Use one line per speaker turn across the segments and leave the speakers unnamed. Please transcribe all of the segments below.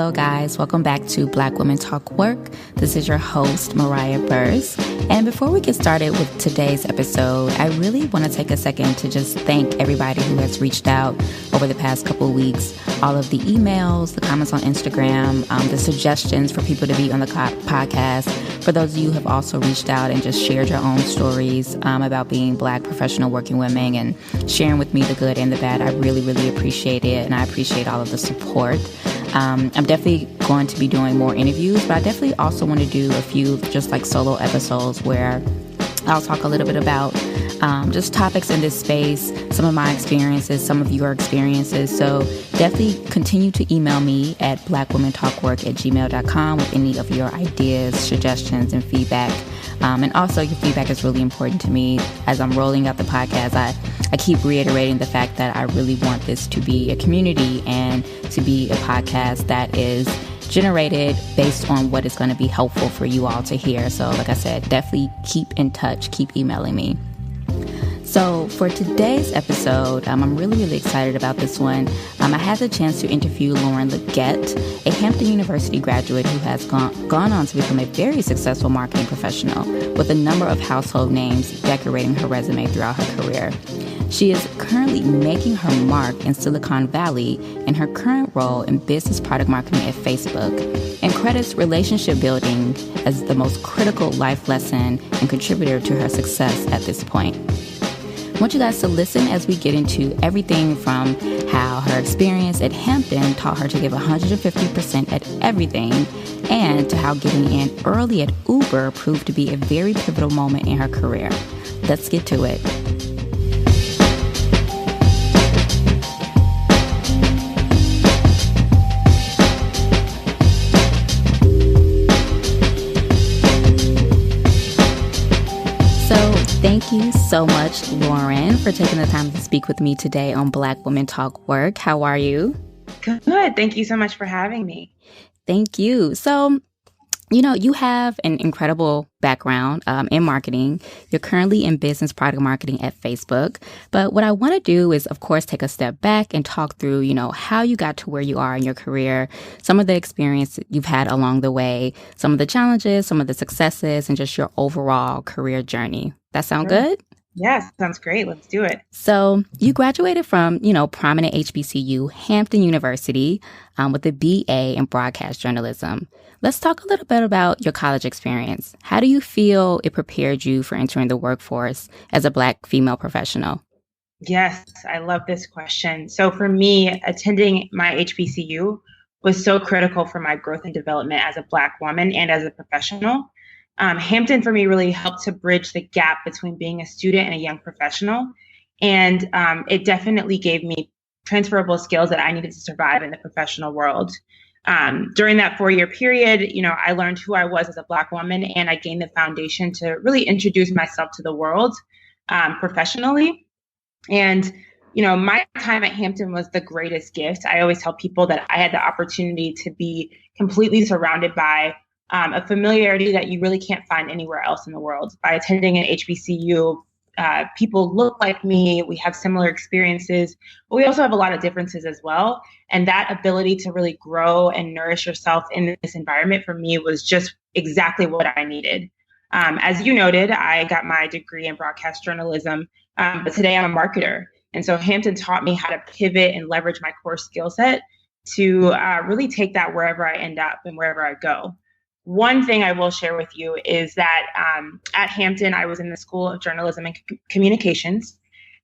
Hello, guys. Welcome back to Black Women Talk Work. This is your host, Mariah Burrs. And before we get started with today's episode, I really want to take a second to just thank everybody who has reached out over the past couple of weeks. All of the emails, the comments on Instagram, the suggestions for people to be on the podcast. For those of you who have also reached out and just shared your own stories about being Black professional working women and sharing with me the good and the bad, I really, really appreciate it. And I appreciate all of the support. I'm definitely going to be doing more interviews, but I definitely also want to do a few just like solo episodes where I'll talk a little bit about just topics in this space, some of my experiences, some of your experiences. So definitely continue to email me at blackwomentalkwork@gmail.com with any of your ideas, suggestions, and feedback. And also your feedback is really important to me as I'm rolling out the podcast. I keep reiterating the fact that I really want this to be a community and to be a podcast that is generated based on what is going to be helpful for you all to hear. So like I said, definitely keep in touch, keep emailing me. So for today's episode, I'm really, really excited about this one. I had the chance to interview Lauren Legette, a Hampton University graduate who has gone on to become a very successful marketing professional with a number of household names decorating her resume throughout her career. She is currently making her mark in Silicon Valley in her current role in business product marketing at Facebook, and credits relationship building as the most critical life lesson and contributor to her success at this point. I want you guys to listen as we get into everything from how her experience at Hampton taught her to give 150% at everything, and to how getting in early at Uber proved to be a very pivotal moment in her career. Let's get to it. Thank you so much, Lauren, for taking the time to speak with me today on Black Women Talk Work. How are you?
Good. Thank you so much for having me.
Thank you. So, you have an incredible background in marketing. You're currently in business product marketing at Facebook. But what I want to do is, of course, take a step back and talk through, how you got to where you are in your career, some of the experience you've had along the way, some of the challenges, some of the successes, and just your overall career journey. That sound good?
Yes, sounds great. Let's do it.
So you graduated from, prominent HBCU, Hampton University, with a BA in broadcast journalism. Let's talk a little bit about your college experience. How do you feel it prepared you for entering the workforce as a Black female professional?
Yes, I love this question. So for me, attending my HBCU was so critical for my growth and development as a Black woman and as a professional. Hampton for me really helped to bridge the gap between being a student and a young professional. And it definitely gave me transferable skills that I needed to survive in the professional world. During that 4-year period, I learned who I was as a Black woman, and I gained the foundation to really introduce myself to the world professionally. And, my time at Hampton was the greatest gift. I always tell people that I had the opportunity to be completely surrounded by a familiarity that you really can't find anywhere else in the world. By attending an HBCU, people look like me, we have similar experiences, but we also have a lot of differences as well. And that ability to really grow and nourish yourself in this environment for me was just exactly what I needed. As you noted, I got my degree in broadcast journalism, but today I'm a marketer. And so Hampton taught me how to pivot and leverage my core skill set to really take that wherever I end up and wherever I go. One thing I will share with you is that at Hampton, I was in the School of Journalism and Communications,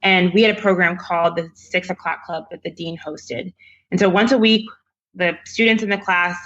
and we had a program called the 6 o'clock Club that the dean hosted. And so once a week, the students in the class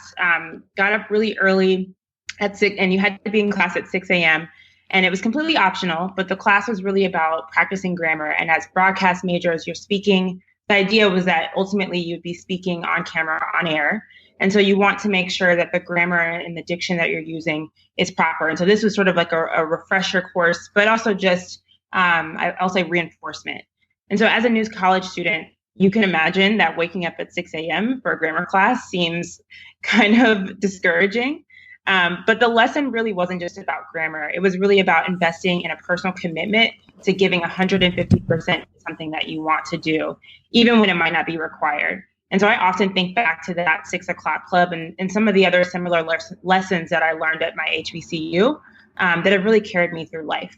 got up really early at 6, and you had to be in class at 6 a.m. And it was completely optional, but the class was really about practicing grammar. And as broadcast majors, you're speaking. The idea was that ultimately you'd be speaking on camera, on air. And so you want to make sure that the grammar and the diction that you're using is proper. And so this was sort of like a refresher course, but also just, I'll say reinforcement. And so as a new college student, you can imagine that waking up at 6 a.m. for a grammar class seems kind of discouraging. But the lesson really wasn't just about grammar. It was really about investing in a personal commitment to giving 150% to something that you want to do, even when it might not be required. And so I often think back to that 6 o'clock club and some of the other similar lessons that I learned at my HBCU that have really carried me through life.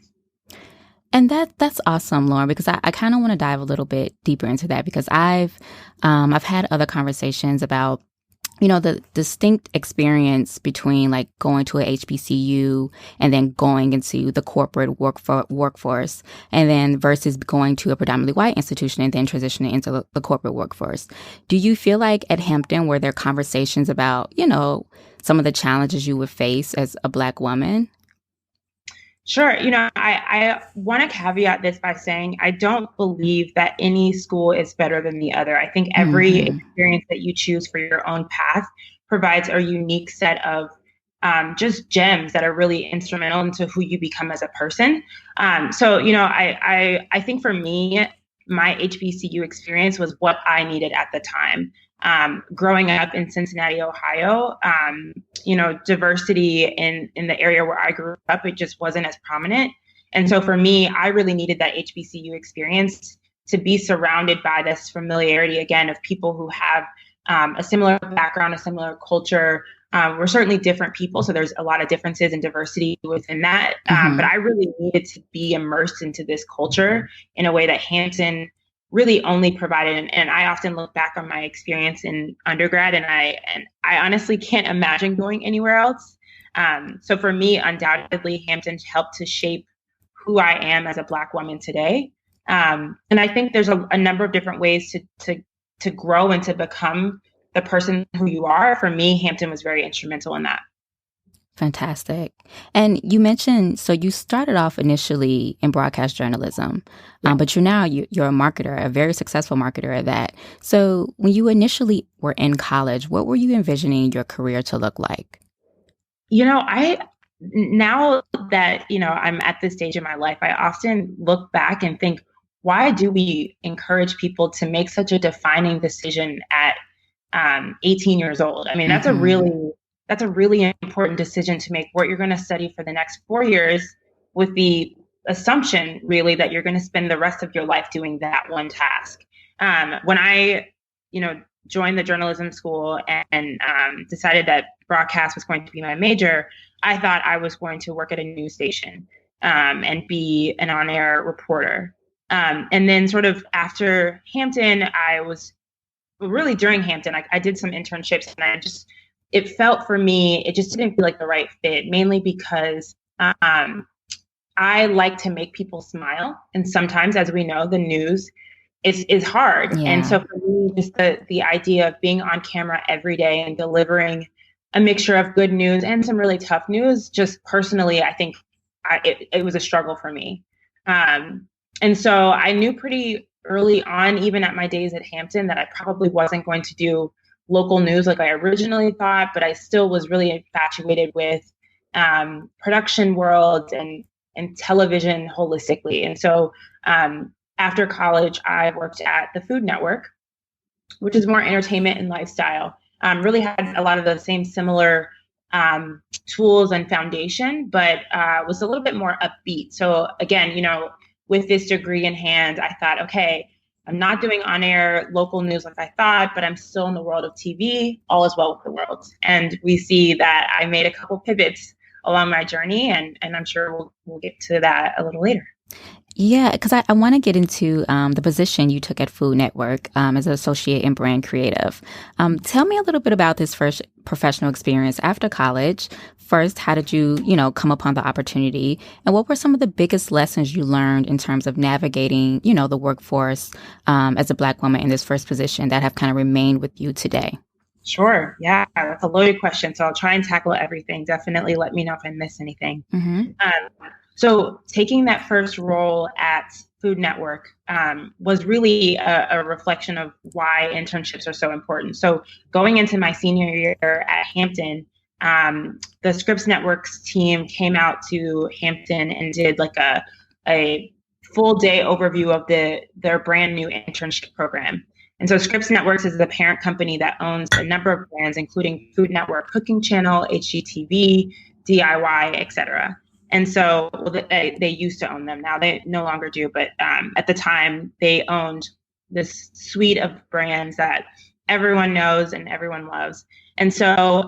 And that's awesome, Lauren, because I kind of want to dive a little bit deeper into that because I've had other conversations about the distinct experience between like going to a HBCU and then going into the corporate workforce and then versus going to a predominantly white institution and then transitioning into the corporate workforce. Do you feel like at Hampton were there conversations about, some of the challenges you would face as a Black woman?
Sure. I want to caveat this by saying I don't believe that any school is better than the other. I think every experience that you choose for your own path provides a unique set of just gems that are really instrumental into who you become as a person. I think for me, my HBCU experience was what I needed at the time. Growing up in Cincinnati, Ohio, diversity in the area where I grew up, it just wasn't as prominent. And so for me, I really needed that HBCU experience to be surrounded by this familiarity again of people who have a similar background, a similar culture. We're certainly different people, so there's a lot of differences and diversity within that. But I really needed to be immersed into this culture in a way that Hampton really only provided. And I often look back on my experience in undergrad, and I honestly can't imagine going anywhere else. So for me, undoubtedly, Hampton helped to shape who I am as a Black woman today. And I think there's a number of different ways to grow and to become the person who you are. For me, Hampton was very instrumental in that.
Fantastic. And you mentioned, so you started off initially in broadcast journalism, but you're a marketer, a very successful marketer at that. So when you initially were in college, what were you envisioning your career to look like?
Now that, I'm at this stage in my life, I often look back and think, why do we encourage people to make such a defining decision at 18 years old? I mean, that's a really important decision to make, what you're going to study for the next 4 years, with the assumption really that you're going to spend the rest of your life doing that one task. When I, joined the journalism school and decided that broadcast was going to be my major, I thought I was going to work at a news station and be an on-air reporter. And then sort of after Hampton, during Hampton, I did some internships, and it felt for me, it just didn't feel like the right fit, mainly because I like to make people smile. And sometimes, as we know, the news is hard. Yeah. And so for me, just the idea of being on camera every day and delivering a mixture of good news and some really tough news, just personally, I think it was a struggle for me. And so I knew pretty early on, even at my days at Hampton, that I probably wasn't going to do local news like I originally thought, but I still was really infatuated with production world and television holistically. And so after college, I worked at the Food Network, which is more entertainment and lifestyle. Really had a lot of the same similar tools and foundation, but was a little bit more upbeat. So again, with this degree in hand, I thought, okay, I'm not doing on-air local news like I thought, but I'm still in the world of TV. All is well with the world. And we see that I made a couple pivots along my journey, and I'm sure we'll get to that a little later.
Yeah, because I want to get into the position you took at Food Network as an associate in brand creative. Tell me a little bit about this first professional experience after college. First, how did you, come upon the opportunity? And what were some of the biggest lessons you learned in terms of navigating, the workforce as a Black woman in this first position that have kind of remained with you today?
Sure. Yeah, that's a loaded question. So I'll try and tackle everything. Definitely let me know if I miss anything. Mm-hmm. So taking that first role at Food Network was really a reflection of why internships are so important. So going into my senior year at Hampton, the Scripps Networks team came out to Hampton and did like a full day overview of their brand new internship program. And so Scripps Networks is the parent company that owns a number of brands, including Food Network Cooking Channel, HGTV, DIY, et cetera. And so they used to own them. Now they no longer do, but at the time they owned this suite of brands that everyone knows and everyone loves. And so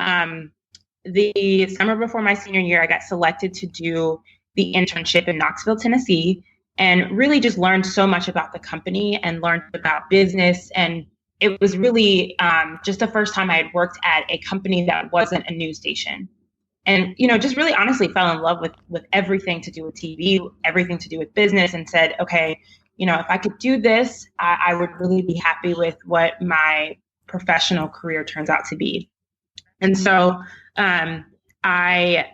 the summer before my senior year, I got selected to do the internship in Knoxville, Tennessee, and really just learned so much about the company and learned about business. And it was really just the first time I had worked at a company that wasn't a news station. And, just really honestly fell in love with everything to do with TV, everything to do with business, and said, okay, if I could do this, I would really be happy with what my professional career turns out to be. And so I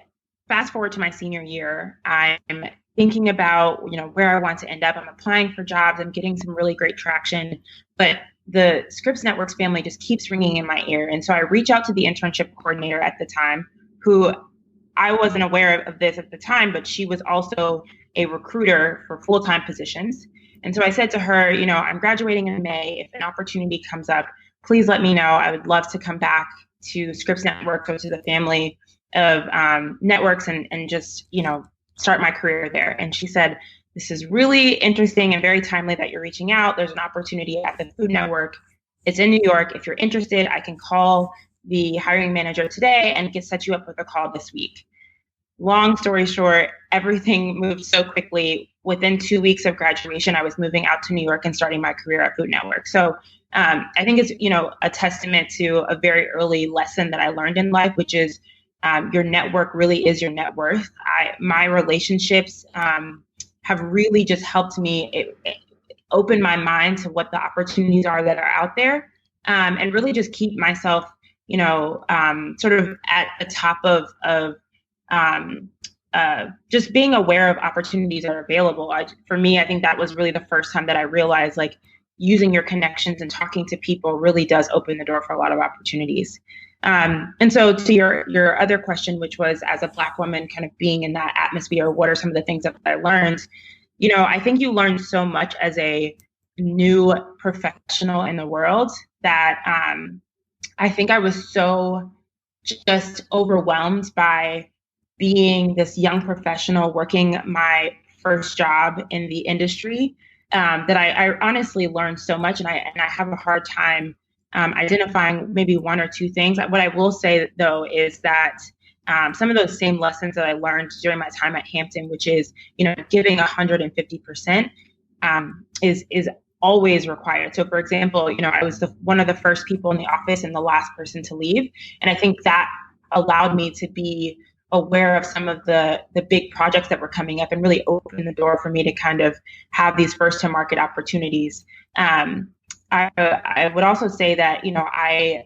fast forward to my senior year. I'm thinking about, where I want to end up. I'm applying for jobs. I'm getting some really great traction, but the Scripps Networks family just keeps ringing in my ear. And so I reach out to the internship coordinator at the time, who I wasn't aware of this at the time, but she was also a recruiter for full-time positions. And so I said to her, I'm graduating in May. If an opportunity comes up, please let me know. I would love to come back to Scripps Network, go to the family of networks and just, start my career there. And she said, this is really interesting and very timely that you're reaching out. There's an opportunity at the Food Network. It's in New York. If you're interested, I can call the hiring manager today and set you up with a call this week. Long story short, everything moved so quickly. Within 2 weeks of graduation, I was moving out to New York and starting my career at Food Network. So I think it's, a testament to a very early lesson that I learned in life, which is your network really is your net worth. My relationships have really just helped me open my mind to what the opportunities are that are out there, and really just keep myself, sort of at the top of just being aware of opportunities that are available. For me, I think that was really the first time that I realized, like, using your connections and talking to people really does open the door for a lot of opportunities. And so to your other question, which was, as a Black woman kind of being in that atmosphere, what are some of the things that I learned? I think you learn so much as a new professional in the world that I think I was so just overwhelmed by being this young professional working my first job in the industry, that I honestly learned so much, and I have a hard time identifying maybe one or two things. What I will say, though, is that some of those same lessons that I learned during my time at Hampton, which is, giving 150%, is always required. So, for example, I was one of the first people in the office and the last person to leave. And I think that allowed me to be aware of some of the big projects that were coming up and really open the door for me to kind of have these first to market opportunities. I would also say that, I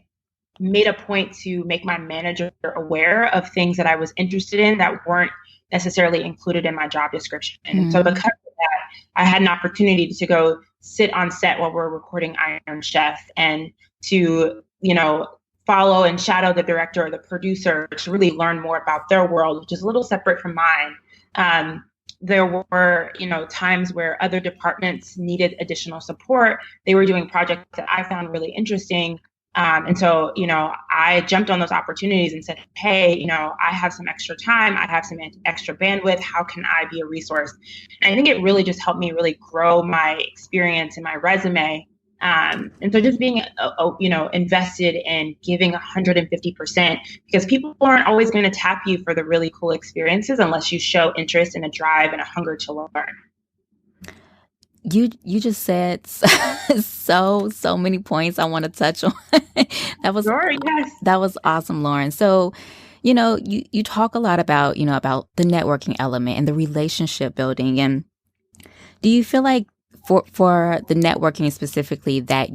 made a point to make my manager aware of things that I was interested in that weren't necessarily included in my job description. And so because of that, I had an opportunity to go sit on set while we're recording Iron Chef and to, follow and shadow the director or the producer to really learn more about their world, which is a little separate from mine. There were, times where other departments needed additional support. They were doing projects that I found really interesting. And so, I jumped on those opportunities and said, hey, I have some extra time. I have some extra bandwidth. How can I be a resource? And I think it really just helped me really grow my experience and my resume. And so just being, invested in giving 150%, because people aren't always going to tap you for the really cool experiences unless you show interest and a drive and a hunger to learn.
You just said so many points I want to touch on. That was awesome, Lauren. So, you talk a lot about, about the networking element and the relationship building. And do you feel like for the networking specifically that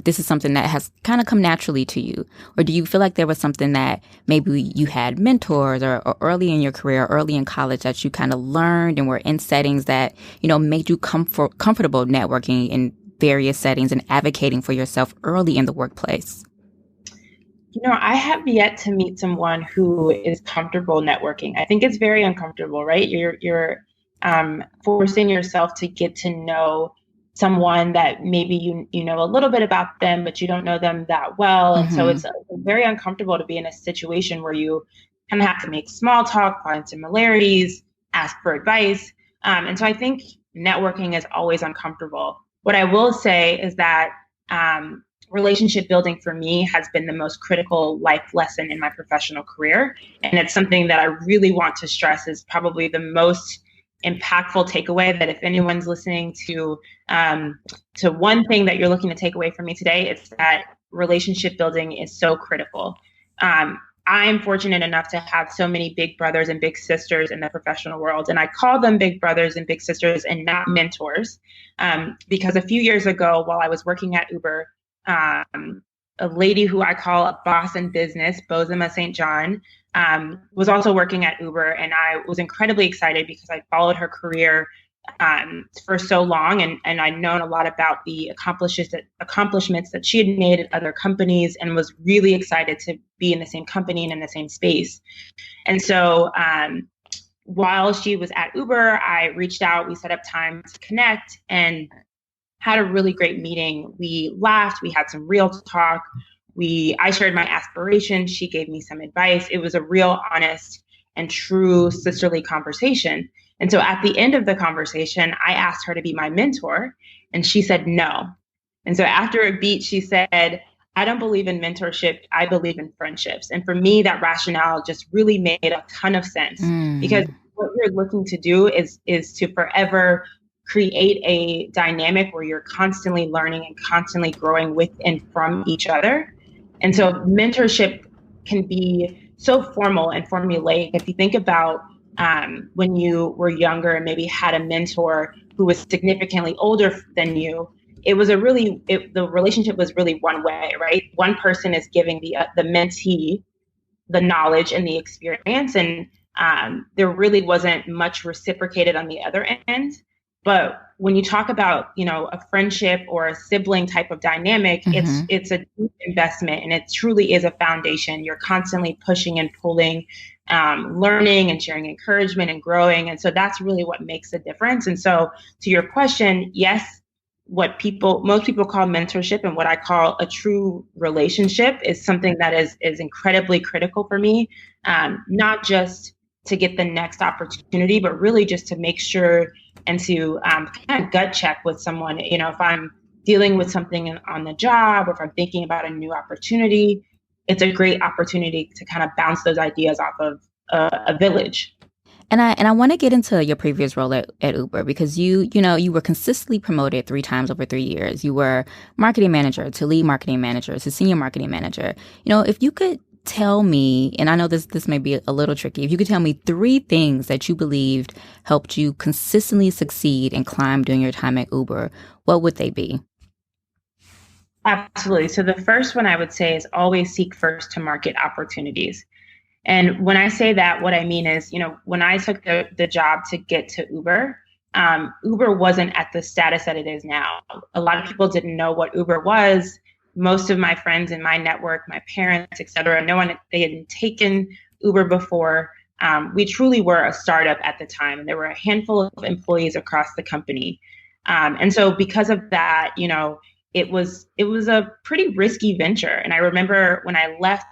this is something that has kind of come naturally to you? Or do you feel like there was something that maybe you had mentors or early in your career, early in college, that you kind of learned and were in settings that, made you comfortable networking in various settings and advocating for yourself early in the workplace?
I have yet to meet someone who is comfortable networking. I think it's very uncomfortable, right? You're forcing yourself to get to know someone that maybe you know a little bit about them, but you don't know them that well. And so it's very uncomfortable to be in a situation where you kind of have to make small talk, find similarities, ask for advice. And so I think networking is always uncomfortable. What I will say is that relationship building for me has been the most critical life lesson in my professional career. And it's something that I really want to stress is probably the most impactful takeaway, that if anyone's listening to one thing that you're looking to take away from me today, it's that relationship building is so critical. I'm fortunate enough to have so many big brothers and big sisters in the professional world. And I call them big brothers and big sisters and not mentors, because a few years ago, while I was working at Uber, a lady who I call a boss in business, Bozema St. John, was also working at Uber. And I was incredibly excited because I followed her career for so long, and I'd known a lot about the accomplishments that she had made at other companies, and was really excited to be in the same company and in the same space. And so while she was at Uber, I reached out, we set up time to connect, and had a really great meeting. We laughed, we had some real talk. I shared my aspirations, she gave me some advice. It was a real honest and true sisterly conversation. And so at the end of the conversation, I asked her to be my mentor, and she said no. And so after a beat, she said, I don't believe in mentorship, I believe in friendships. And for me, that rationale just really made a ton of sense, because what you're looking to do is to forever create a dynamic where you're constantly learning and constantly growing with and from each other. And so mentorship can be so formal and formulaic. If you think about when you were younger and maybe had a mentor who was significantly older than you, the relationship was really one way, right? One person is giving the mentee the knowledge and the experience, and there really wasn't much reciprocated on the other end. But when you talk about, a friendship or a sibling type of dynamic, it's a deep investment, and it truly is a foundation. You're constantly pushing and pulling, learning and sharing encouragement and growing. And so that's really what makes a difference. And so to your question, yes, what most people call mentorship and what I call a true relationship is something that is incredibly critical for me, not just to get the next opportunity, but really just to make sure and to kind of gut check with someone. If I'm dealing with something on the job, or if I'm thinking about a new opportunity, it's a great opportunity to kind of bounce those ideas off of a village.
And I want to get into your previous role at Uber, because you were consistently promoted 3 times over 3 years. You were marketing manager to lead marketing manager to senior marketing manager. If you could tell me, and I know this may be a little tricky, if you could tell me 3 things that you believed helped you consistently succeed and climb during your time at Uber, what would they be?
Absolutely. So the first one I would say is always seek first to market opportunities. And when I say that, what I mean is, when I took the job to get to Uber, Uber wasn't at the status that it is now. A lot of people didn't know what Uber was. Most of my friends in my network, my parents, et cetera, they hadn't taken Uber before. We truly were a startup at the time, and there were a handful of employees across the company. And so because of that, it was a pretty risky venture. And I remember when I left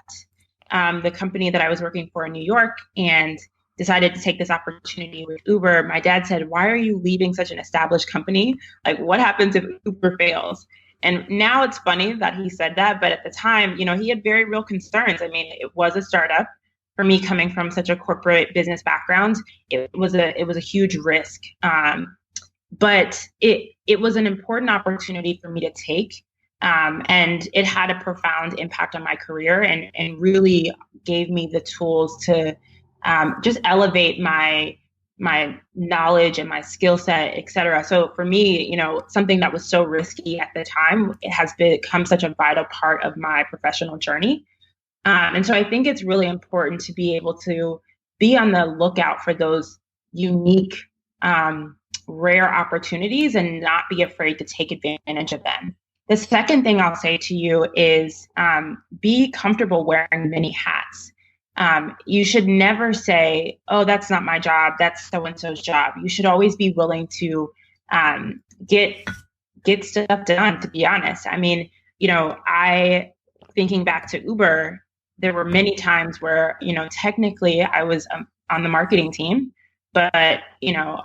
the company that I was working for in New York and decided to take this opportunity with Uber, my dad said, "Why are you leaving such an established company? Like, what happens if Uber fails?" And now it's funny that he said that, but at the time, he had very real concerns. I mean, it was a startup. For me, coming from such a corporate business background, it was a huge risk. But it was an important opportunity for me to take. And it had a profound impact on my career, and really gave me the tools to just elevate my knowledge and my skill set, et cetera. So for me, something that was so risky at the time, it has become such a vital part of my professional journey. And so I think it's really important to be able to be on the lookout for those unique, rare opportunities and not be afraid to take advantage of them. The second thing I'll say to you is be comfortable wearing many hats. You should never say, "Oh, that's not my job, that's so-and-so's job." You should always be willing to get stuff done, to be honest. I mean, thinking back to Uber, there were many times where, technically I was on the marketing team, but,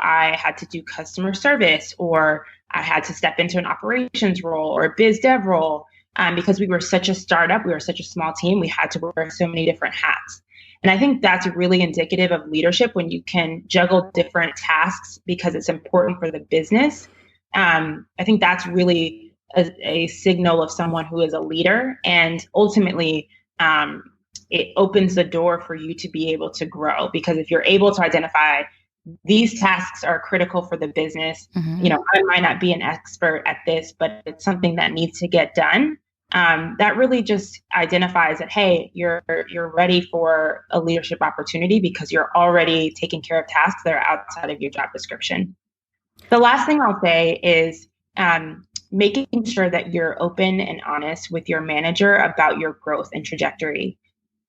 I had to do customer service, or I had to step into an operations role or a biz dev role. because we were such a startup, we were such a small team, we had to wear so many different hats. And I think that's really indicative of leadership when you can juggle different tasks because it's important for the business. I think that's really a signal of someone who is a leader, and ultimately, it opens the door for you to be able to grow, because if you're able to identify these tasks are critical for the business, I might not be an expert at this, but it's something that needs to get done. That really just identifies that, hey, you're ready for a leadership opportunity because you're already taking care of tasks that are outside of your job description. The last thing I'll say is making sure that you're open and honest with your manager about your growth and trajectory.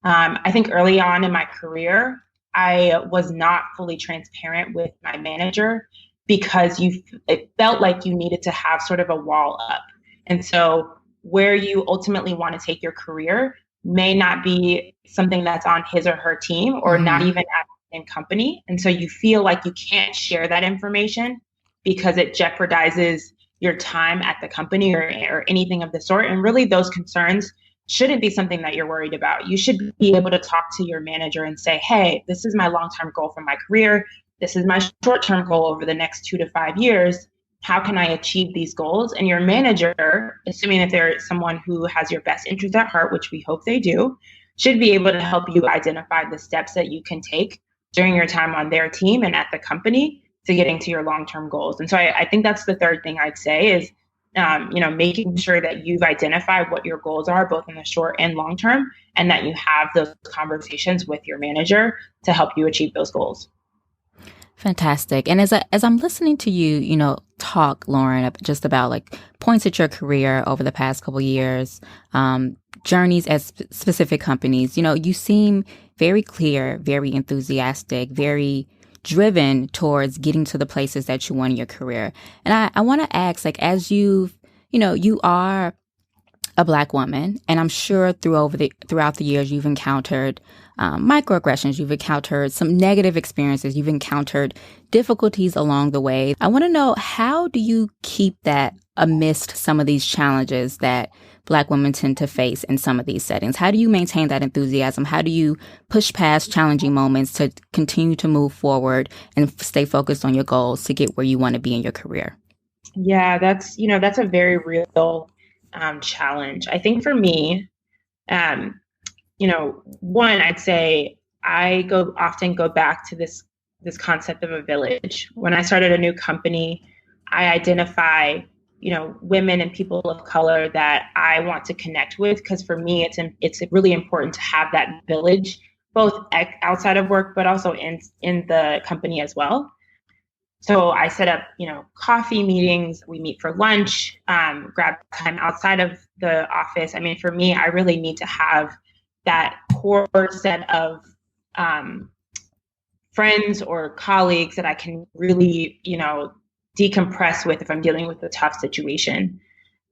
I think early on in my career, I was not fully transparent with my manager because it felt like you needed to have sort of a wall up. And so where you ultimately want to take your career may not be something that's on his or her team, or not even at the same company. And so you feel like you can't share that information because it jeopardizes your time at the company or anything of the sort. And really those concerns shouldn't be something that you're worried about. You should be able to talk to your manager and say, hey, this is my long-term goal for my career. This is my short-term goal over the next 2 to 5 years. How can I achieve these goals? And your manager, assuming that they're someone who has your best interest at heart, which we hope they do, should be able to help you identify the steps that you can take during your time on their team and at the company to getting to your long-term goals. And so I think that's the third thing I'd say is, making sure that you've identified what your goals are, both in the short and long term, and that you have those conversations with your manager to help you achieve those goals.
Fantastic. And as I'm listening to you, talk, Lauren, just about like points at your career over the past couple of years, journeys at specific companies, you seem very clear, very enthusiastic, very driven towards getting to the places that you want in your career. And I want to ask, like, as you are a Black woman, and I'm sure throughout the years you've encountered microaggressions, you've encountered some negative experiences, you've encountered difficulties along the way. I want to know, how do you keep that amidst some of these challenges that Black women tend to face in some of these settings? How do you maintain that enthusiasm? How do you push past challenging moments to continue to move forward and stay focused on your goals to get where you want to be in your career?
Yeah, that's a very real challenge. I think for me, one, I'd say I often go back to this concept of a village. When I started a new company, I identify women and people of color that I want to connect with, because for me, it's really important to have that village, both outside of work, but also in the company as well. So I set up, coffee meetings. We meet for lunch, grab time outside of the office. I mean, for me, I really need to have that core set of friends or colleagues that I can really, decompress with if I'm dealing with a tough situation.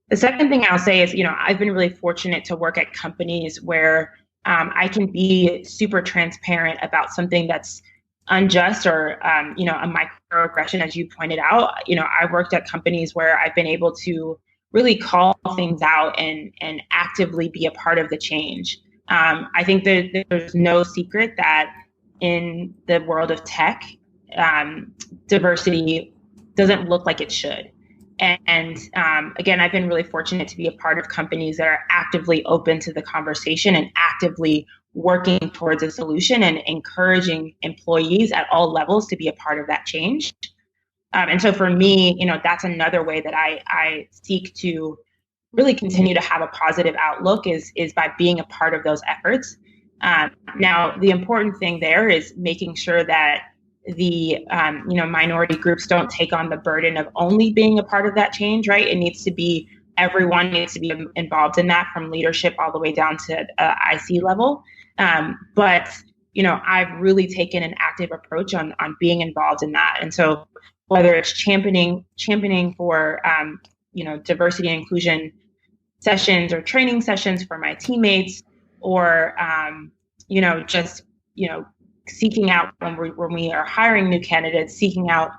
The second thing I'll say is, I've been really fortunate to work at companies where I can be super transparent about something that's unjust or, a microaggression, as you pointed out. I worked at companies where I've been able to really call things out and actively be a part of the change. I think that there's no secret that in the world of tech, diversity doesn't look like it should. And again, I've been really fortunate to be a part of companies that are actively open to the conversation and actively working towards a solution and encouraging employees at all levels to be a part of that change. And so for me, that's another way that I seek to really continue to have a positive outlook is by being a part of those efforts. Now, the important thing there is making sure that the minority groups don't take on the burden of only being a part of that change, right? It needs to be, everyone needs to be involved in that, from leadership all the way down to IC level. But I've really taken an active approach on being involved in that. And so whether it's championing for diversity and inclusion sessions or training sessions for my teammates, or seeking out when we are hiring new candidates, seeking out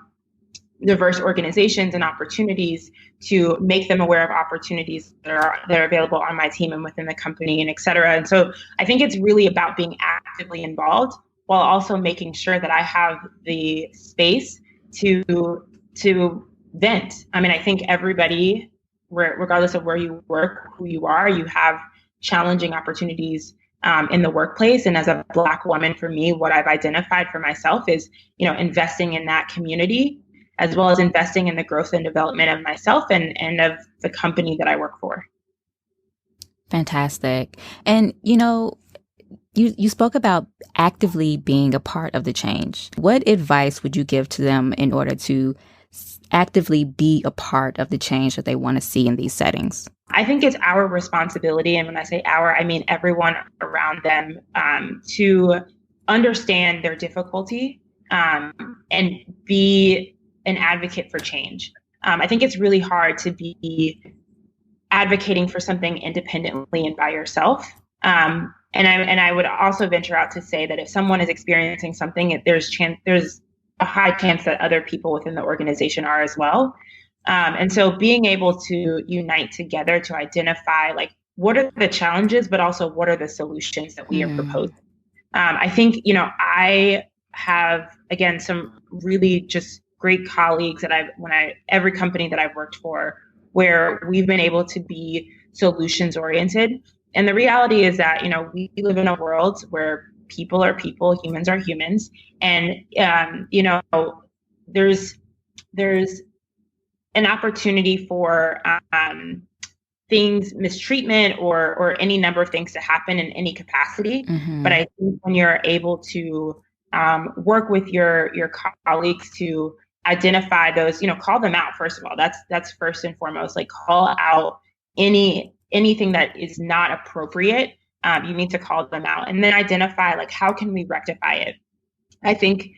diverse organizations and opportunities to make them aware of opportunities that are available on my team and within the company and et cetera. And so I think it's really about being actively involved while also making sure that I have the space to vent. I mean, I think everybody, regardless of where you work, who you are, you have challenging opportunities in the workplace. And as a Black woman, for me, what I've identified for myself is, investing in that community, as well as investing in the growth and development of myself and of the company that I work for.
Fantastic. And, you spoke about actively being a part of the change. What advice would you give to them in order to actively be a part of the change that they want to see in these settings?
I think it's our responsibility, and when I say our, I mean everyone around them, to understand their difficulty and be an advocate for change. I think it's really hard to be advocating for something independently and by yourself. And I would also venture out to say that if someone is experiencing something, there's a high chance that other people within the organization are as well. And so being able to unite together to identify what are the challenges, but also what are the solutions that we are proposing. I think, I have, again, some really just great colleagues that every company that I've worked for, where we've been able to be solutions oriented. And the reality is that, we live in a world where people are people, humans are humans. And, there's an opportunity for things, mistreatment or any number of things to happen in any capacity. Mm-hmm. But I think when you're able to work with your colleagues to identify those, call them out, first of all, that's first and foremost, call out anything that is not appropriate. You need to call them out and then identify how can we rectify it. I think,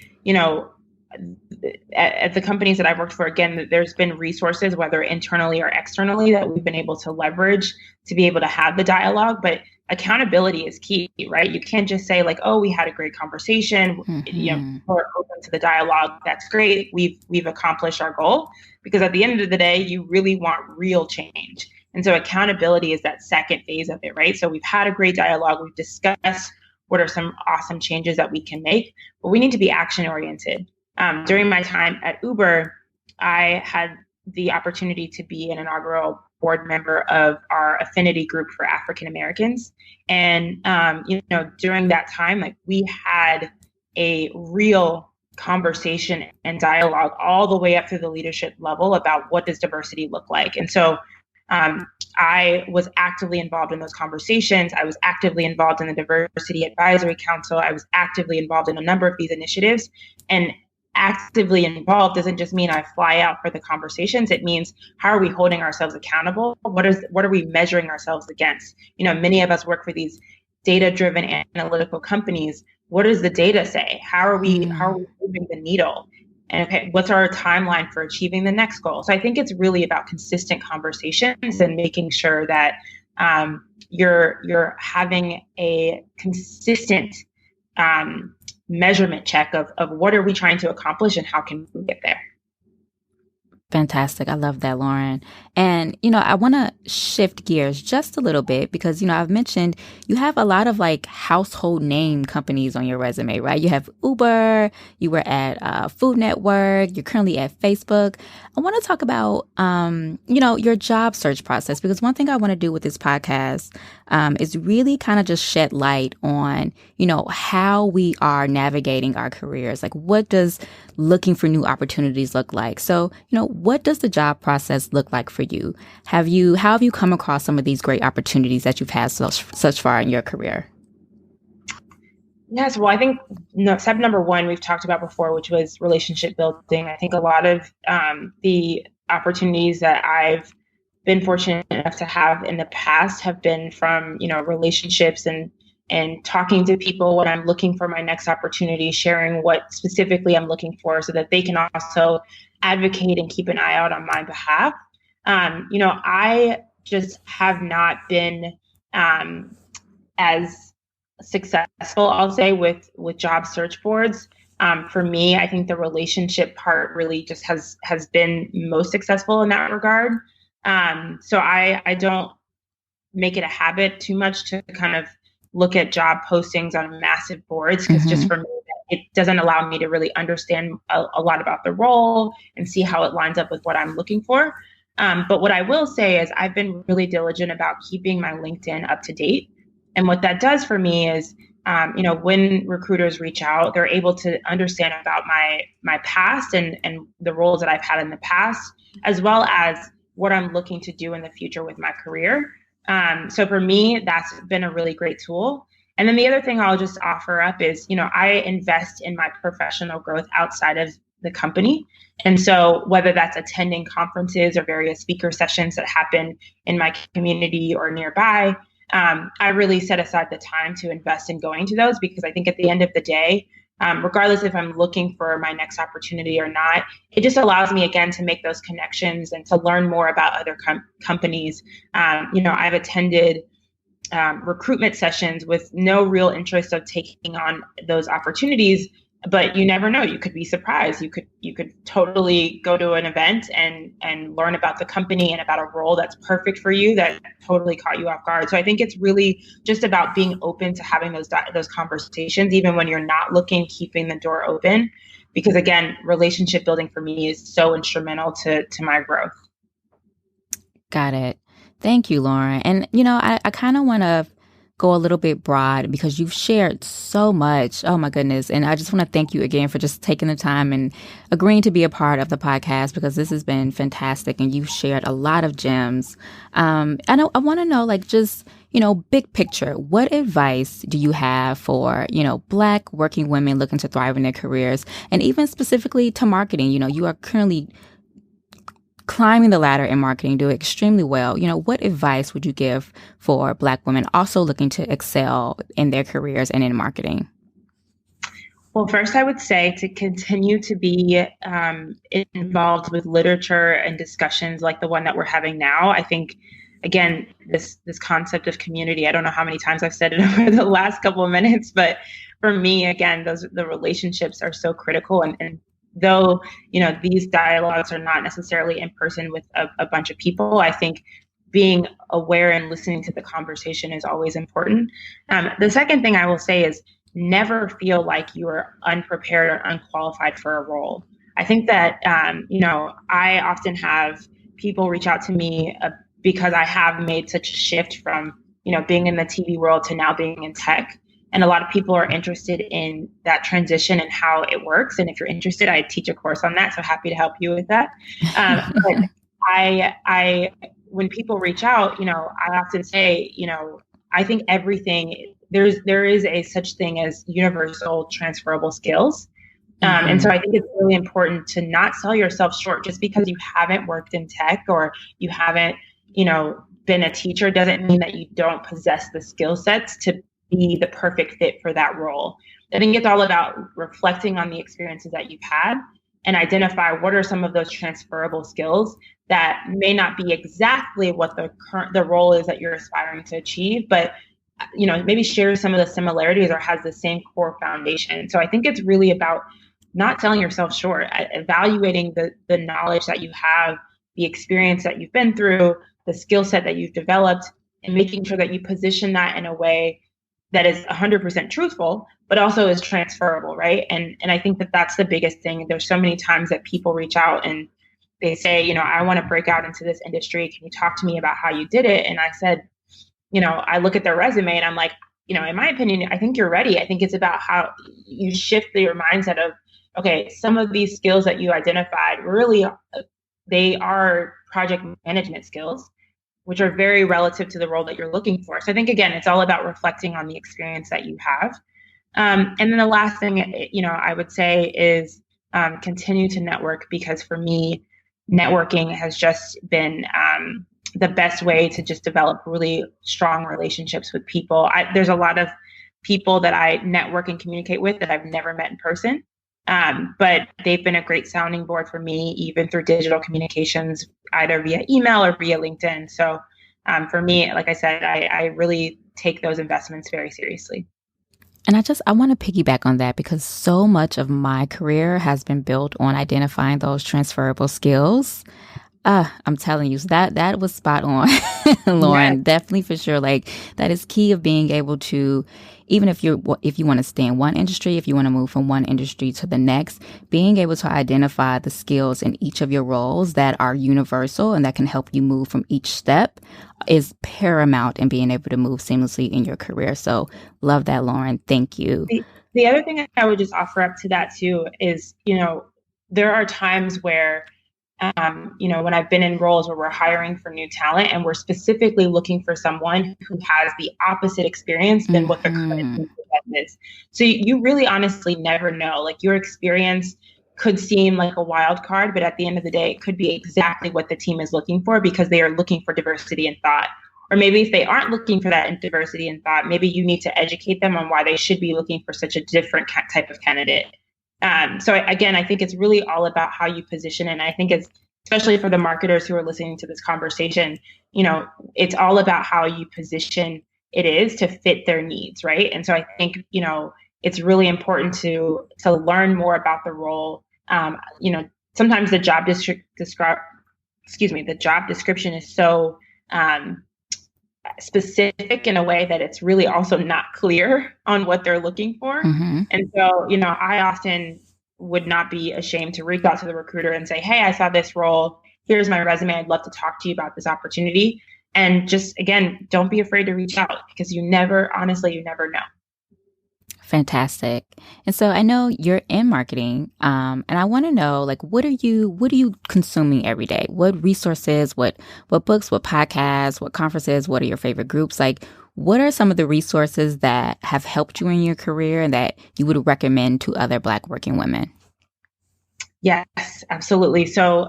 at the companies that I've worked for, again, there's been resources, whether internally or externally, that we've been able to leverage to be able to have the dialogue. But accountability is key, right? You can't just say oh, we had a great conversation, mm-hmm. We're open to the dialogue. That's great. We've accomplished our goal, because at the end of the day, you really want real change. And so accountability is that second phase of it, right? So we've had a great dialogue. We've discussed what are some awesome changes that we can make, but we need to be action oriented. During my time at Uber, I had the opportunity to be an inaugural board member of our affinity group for African Americans. And, during that time, we had a real conversation and dialogue all the way up to the leadership level about what does diversity look like. And so I was actively involved in those conversations. I was actively involved in the Diversity Advisory Council. I was actively involved in a number of these initiatives. And actively involved doesn't just mean I fly out for the conversations. It means, how are we holding ourselves accountable? What are we measuring ourselves against? Many of us work for these data-driven analytical companies. What does the data say? How are we moving the needle? And okay, what's our timeline for achieving the next goal? So I think it's really about consistent conversations and making sure that you're having a consistent measurement check of what are we trying to accomplish and how can we get there.
Fantastic. I love that, Lauren. And, I want to shift gears just a little bit because, I've mentioned you have a lot of household name companies on your resume, right? You have Uber, you were at Food Network, you're currently at Facebook. I want to talk about, your job search process, because one thing I want to do with this podcast is really kind of just shed light on, how we are navigating our careers. What does looking for new opportunities look like? So, what does the job process look like for you? How have you come across some of these great opportunities that you've had such far in your career?
Yes, well, I think step number one we've talked about before, which was relationship building. I think a lot of the opportunities that I've been fortunate enough to have in the past have been from, relationships and talking to people when I'm looking for my next opportunity, sharing what specifically I'm looking for so that they can also advocate and keep an eye out on my behalf. I just have not been as successful, I'll say, with job search boards For me, I think the relationship part really just has been most successful in that regard. So I don't make it a habit too much to kind of look at job postings on massive boards, because just for me, it doesn't allow me to really understand a lot about the role and see how it lines up with what I'm looking for. But what I will say is I've been really diligent about keeping my LinkedIn up to date. And what that does for me is, when recruiters reach out, they're able to understand about my past and the roles that I've had in the past, as well as what I'm looking to do in the future with my career. So for me, that's been a really great tool. And then the other thing I'll just offer up is, I invest in my professional growth outside of the company. And so whether that's attending conferences or various speaker sessions that happen in my community or nearby, I really set aside the time to invest in going to those, because I think at the end of the day, regardless if I'm looking for my next opportunity or not, it just allows me, again, to make those connections and to learn more about other companies. I've attended recruitment sessions with no real interest of taking on those opportunities, but you never know. You could be surprised. You could totally go to an event and learn about the company and about a role that's perfect for you that totally caught you off guard. So I think it's really just about being open to having those conversations, even when you're not looking, keeping the door open, because again, relationship building for me is so instrumental to my growth.
Got it. Thank you, Lauren. And, I kind of want to go a little bit broad because you've shared so much. Oh, my goodness. And I just want to thank you again for just taking the time and agreeing to be a part of the podcast, because this has been fantastic and you've shared a lot of gems. And I want to know, just, big picture, what advice do you have for, Black working women looking to thrive in their careers, and even specifically to marketing? You are currently climbing the ladder in marketing, do extremely well. What advice would you give for Black women also looking to excel in their careers and in marketing?
Well, first, I would say to continue to be involved with literature and discussions like the one that we're having now. I think, again, this concept of community, I don't know how many times I've said it over the last couple of minutes, but for me, again, the relationships are so critical. And though, these dialogues are not necessarily in person with a bunch of people, I think being aware and listening to the conversation is always important. The second thing I will say is never feel like you are unprepared or unqualified for a role. I think that, I often have people reach out to me because I have made such a shift from, being in the TV world to now being in tech. And a lot of people are interested in that transition and how it works. And if you're interested, I teach a course on that. So happy to help you with that. But I, when people reach out, I often say, I think there is a such thing as universal transferable skills. And so I think it's really important to not sell yourself short just because you haven't worked in tech or you haven't, been a teacher doesn't mean that you don't possess the skill sets to be the perfect fit for that role. I think it's all about reflecting on the experiences that you've had and identify what are some of those transferable skills that may not be exactly what the role is that you're aspiring to achieve, but maybe share some of the similarities or has the same core foundation. So I think it's really about not selling yourself short, evaluating the knowledge that you have, the experience that you've been through, the skill set that you've developed, and making sure that you position that in a way that is 100% truthful, but also is transferable, right? And I think that that's the biggest thing. There's so many times that people reach out and they say, I want to break out into this industry. Can you talk to me about how you did it? And I said, I look at their resume and I'm like, in my opinion, I think you're ready. I think it's about how you shift your mindset of, okay, some of these skills that you identified, really, they are project management skills, which are very relative to the role that you're looking for. So I think, again, it's all about reflecting on the experience that you have. And then the last thing, I would say is continue to network, because for me, networking has just been the best way to just develop really strong relationships with people. There's a lot of people that I network and communicate with that I've never met in person. But they've been a great sounding board for me, even through digital communications, either via email or via LinkedIn. So for me, like I said, I really take those investments very seriously.
And I want to piggyback on that because so much of my career has been built on identifying those transferable skills. I'm telling you, so that was spot on,
Yes.
Lauren. Definitely for sure. Like that is key of being able to, even if you want to stay in one industry, if you want to move from one industry to the next, being able to identify the skills in each of your roles that are universal and that can help you move from each step is paramount in being able to move seamlessly in your career. So love that, Lauren. Thank you.
The other thing I would just offer up to that too is, there are times where when I've been in roles where we're hiring for new talent and we're specifically looking for someone who has the opposite experience than what the current team is. So you really honestly never know. Like your experience could seem like a wild card, but at the end of the day, it could be exactly what the team is looking for because they are looking for diversity in thought. Or maybe if they aren't looking for that in diversity in thought, maybe you need to educate them on why they should be looking for such a different type of candidate. So again, I think it's really all about how you position it. And I think it's, especially for the marketers who are listening to this conversation, it's all about how you position it is to fit their needs, right? And so I think, it's really important to learn more about the role. Sometimes the job the job description is so specific in a way that it's really also not clear on what they're looking for.
Mm-hmm.
And so, I often would not be ashamed to reach out to the recruiter and say, hey, I saw this role. Here's my resume. I'd love to talk to you about this opportunity. And just, again, don't be afraid to reach out because you never know.
Fantastic. And so I know you're in marketing, and I want to know, like, what are you consuming every day? What resources, what books, what podcasts, what conferences, what are your favorite groups? Like, what are some of the resources that have helped you in your career and that you would recommend to other Black working women?
Yes, absolutely. So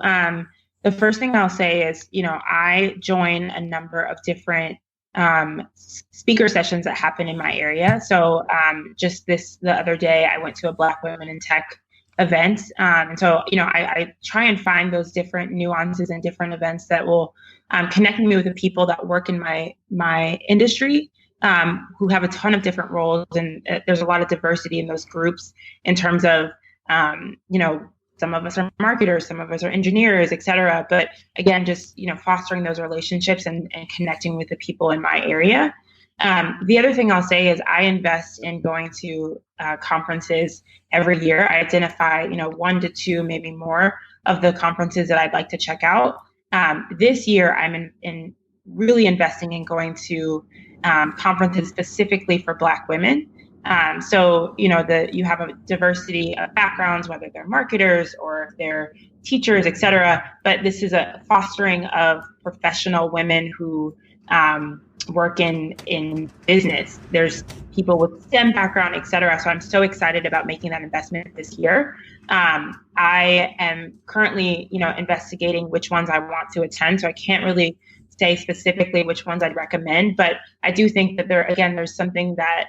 the first thing I'll say is, I join a number of different speaker sessions that happen in my area. So just the other day, I went to a Black Women in Tech event. And so, I try and find those different nuances and different events that will connect me with the people that work in my industry, who have a ton of different roles. And there's a lot of diversity in those groups in terms of, some of us are marketers, some of us are engineers, et cetera. But again, just, fostering those relationships and connecting with the people in my area. The other thing I'll say is I invest in going to conferences every year. I identify, 1 to 2, maybe more of the conferences that I'd like to check out. This year, I'm in really investing in going to conferences specifically for Black women. So, you have a diversity of backgrounds, whether they're marketers or if they're teachers, et cetera. But this is a fostering of professional women who work in business. There's people with STEM background, et cetera. So I'm so excited about making that investment this year. I am currently, investigating which ones I want to attend. So I can't really say specifically which ones I'd recommend, but I do think that there's something that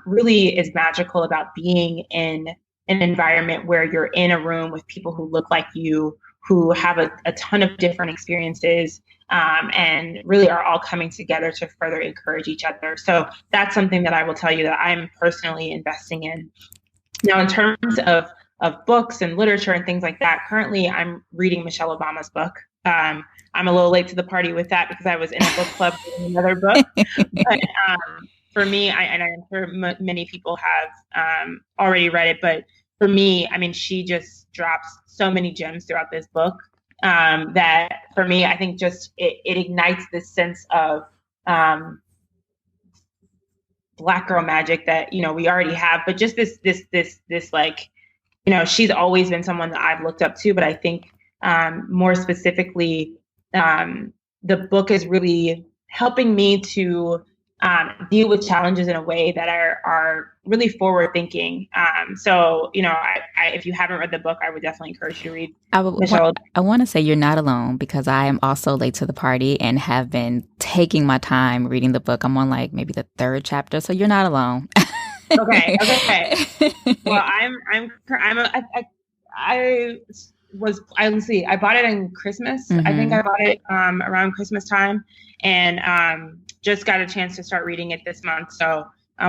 really is magical about being in an environment where you're in a room with people who look like you, who have a ton of different experiences, and really are all coming together to further encourage each other. So that's something that I will tell you that I'm personally investing in. Now, in terms of books and literature and things like that, currently I'm reading Michelle Obama's book. I'm a little late to the party with that because I was in a book club reading another book. But for me, I'm sure many people have already read it, but for me, she just drops so many gems throughout this book that for me, I think just it ignites this sense of Black girl magic that, we already have, but just this like, she's always been someone that I've looked up to, but I think more specifically, the book is really helping me to deal with challenges in a way that are really forward thinking. So, if you haven't read the book, I would definitely encourage you to read.
I want to say you're not alone because I am also late to the party and have been taking my time reading the book. I'm on like maybe the 3rd chapter, so you're not alone.
Okay. Well, I bought it in Christmas. Mm-hmm. I think I bought it around Christmas time, and just got a chance to start reading it this month. So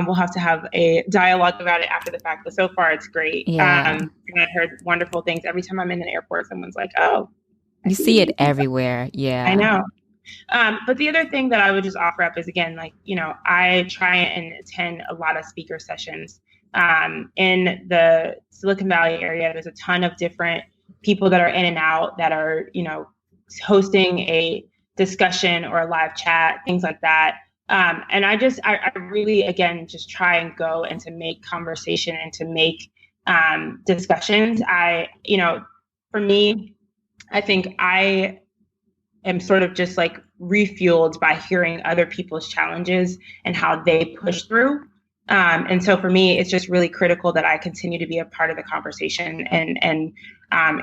We'll have to have a dialogue about it after the fact, but so far it's great.
Yeah.
And I've heard wonderful things. Every time I'm in an airport, someone's like, oh, I
You
see
see
you
it
do that.
everywhere.
I
Yeah.
know. But the other thing that I would just offer up is, again, like, I try and attend a lot of speaker sessions. In the Silicon Valley area, there's a ton of different people that are in and out that are, hosting a discussion or a live chat, things like that. And I really, again, just try and go and to make conversation and to make discussions. For me, I think I am sort of just like refueled by hearing other people's challenges and how they push through. And so for me, it's just really critical that I continue to be a part of the conversation and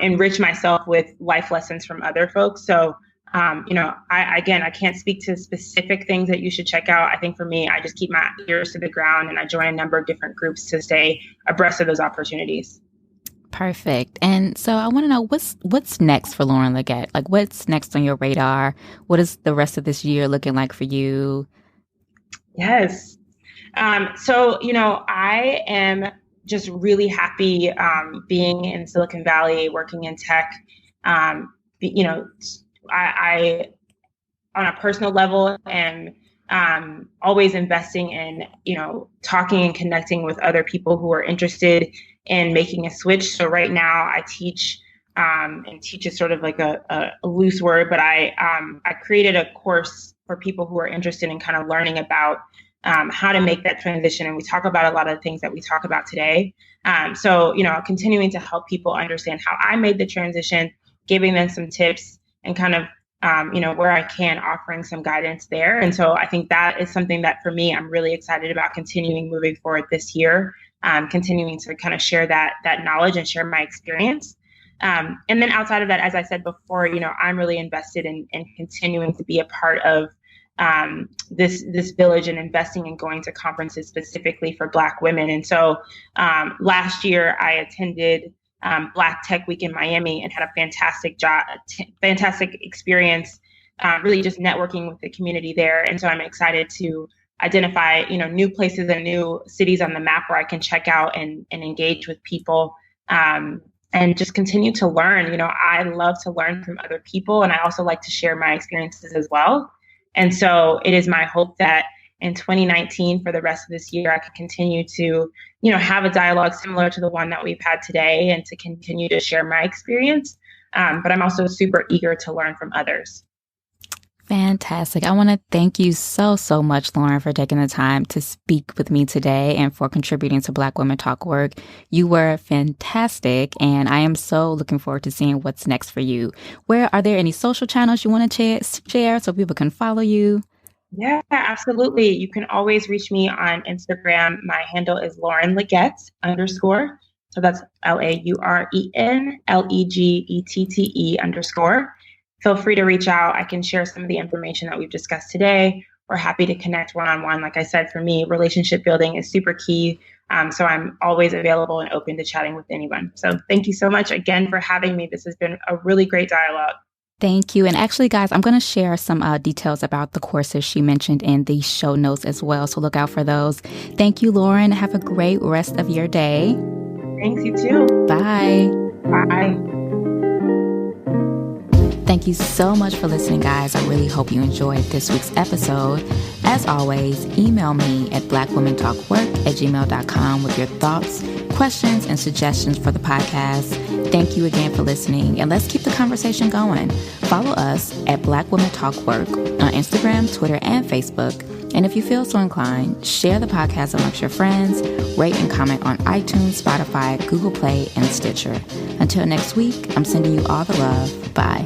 enrich myself with life lessons from other folks. So, I can't speak to specific things that you should check out. I think for me, I just keep my ears to the ground and I join a number of different groups to stay abreast of those opportunities.
Perfect. And so I want to know what's next for Lauren Legette? Like, what's next on your radar? What is the rest of this year looking like for you?
Yes. I am just really happy being in Silicon Valley, working in tech. I on a personal level am always investing in, talking and connecting with other people who are interested in making a switch. So right now I teach, and teach is sort of like a loose word, but I created a course for people who are interested in kind of learning about how to make that transition. And we talk about a lot of the things that we talk about today. Continuing to help people understand how I made the transition, giving them some tips and kind of, where I can, offering some guidance there. And so I think that is something that for me, I'm really excited about continuing moving forward this year, continuing to kind of share that knowledge and share my experience. And then outside of that, as I said before, I'm really invested in continuing to be a part of this village and investing in going to conferences specifically for Black women. And so last year I attended Black Tech Week in Miami and had a fantastic experience, really just networking with the community there. And so I'm excited to identify, new places and new cities on the map where I can check out and engage with people, and just continue to learn. I love to learn from other people, and I also like to share my experiences as well. And so it is my hope that in 2019, for the rest of this year, I could continue to, have a dialogue similar to the one that we've had today and to continue to share my experience. But I'm also super eager to learn from others.
Fantastic. I want to thank you so, so much, Lauren, for taking the time to speak with me today and for contributing to Black Women Talk Work. You were fantastic, and I am so looking forward to seeing what's next for you. Are there any social channels you want to share so people can follow you?
Yeah, absolutely. You can always reach me on Instagram. My handle is Lauren Legette _. So that's LAURENLEGETTE _ Feel free to reach out. I can share some of the information that we've discussed today. We're happy to connect one-on-one. Like I said, for me, relationship building is super key. So I'm always available and open to chatting with anyone. So thank you so much again for having me. This has been a really great dialogue.
Thank you. And actually, guys, I'm going to share some details about the courses she mentioned in the show notes as well. So look out for those. Thank you, Lauren. Have a great rest of your day.
Thanks, you too.
Bye.
Bye.
Thank you so much for listening, guys. I really hope you enjoyed this week's episode. As always, email me at blackwomentalkwork@gmail.com with your thoughts, questions, and suggestions for the podcast. Thank you again for listening, and let's keep the conversation going. Follow us at Black Women Talk Work on Instagram, Twitter, and Facebook. And if you feel so inclined, share the podcast amongst your friends, rate and comment on iTunes, Spotify, Google Play, and Stitcher. Until next week, I'm sending you all the love. Bye.